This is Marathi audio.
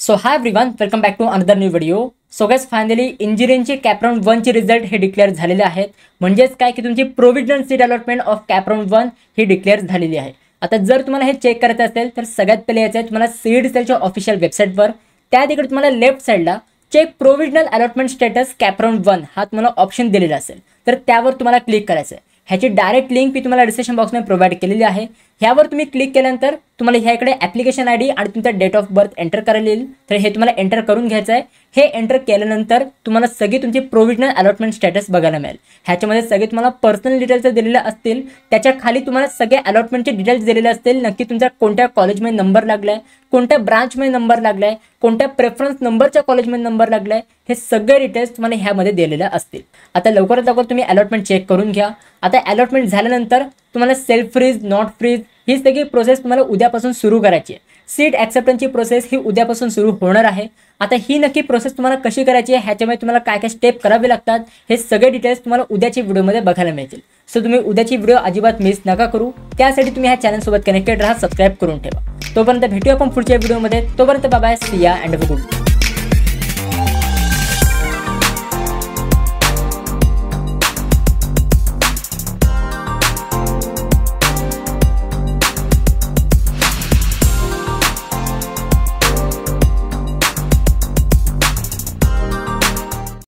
So hi everyone, welcome back to another new video. So guys, finally इंजिनिअरिंगचे कॅपराउंड 1 चे रिझल्ट हे डिक्लेअर झालेले आहेत. म्हणजेच काय की तुमची provisional seat allotment of CAP round 1 he declare झालेली आहे. आता जर तुम्हाला हे चेक करायचं असेल तर सगळ्यात पहिले यायचं आहे तुम्हाला सीड सेलच्या ऑफिशियल वेबसाईटवर. त्या तिकडे तुम्हाला लेफ्ट साईडला check provisional allotment status CAP round 1 हा तुम्हाला ऑप्शन दिलेला असेल, तर त्यावर तुम्हाला क्लिक करायचं आहे. ह्याची डायरेक्ट लिंक मी तुम्हाला डिस्क्रिप्शन बॉक्समध्ये प्रोव्हाइड केलेली आहे. ह्यावर तुम्ही क्लिक केल्यानंतर तुम्हाला ह्या इकडे ॲप्लिकेशन आयडी आणि तुमचा डेट ऑफ बर्थ एंटर करायला येईल. तर हे तुम्हाला एंटर करून घ्यायचं आहे. हे एंटर केल्यानंतर तुम्हाला सगळी तुमची प्रोव्हिजनल अलॉटमेंट स्टेटस बघायला मिळेल. ह्याच्यामध्ये सगळे तुम्हाला पर्सनल डिटेल्स दिलेले असतील. त्याच्या खाली तुम्हाला सगळे अलॉटमेंटचे डिटेल्स दिलेले असतील. नक्की तुमच्या कोणत्या कॉलेजमध्ये नंबर लागलाय, कोणत्या ब्रांचमध्ये नंबर लागलाय, कोणत्या प्रेफरन्स नंबरच्या कॉलेजमध्ये नंबर लागलाय, हे सगळे डिटेल्स तुम्हाला ह्यामध्ये दिलेले असतील. आता लवकरात लवकर तुम्ही अलॉटमेंट चेक करून घ्या. आता अलॉटमेंट झाल्यानंतर तुम्हाला सेल्फ फ्रीज, नॉट फ्रीज ही सगळी प्रोसेस तुम्हाला उद्यापासून सुरू करायची आहे. सीट ॲक्सेप्टन्सची प्रोसेस ही उद्यापासून सुरू होणार आहे. आता ही नक्की प्रोसेस तुम्हाला कशी करायची आहे, ह्याच्यामध्ये तुम्हाला काय काय स्टेप करावे लागतात, हे सगळे डिटेल्स तुम्हाला उद्याच्या व्हिडिओमध्ये बघायला मिळतील. सो तुम्ही उद्याची व्हिडिओ अजिबात मिस नका करू. त्यासाठी तुम्ही ह्या चॅनलसोबत कनेक्टेड राहा, सबस्क्राईब करून ठेवा. तोपर्यंत भेटूया आपण पुढच्या व्हिडिओमध्ये. तोपर्यंत बाय बाय, सी या अँड गुड.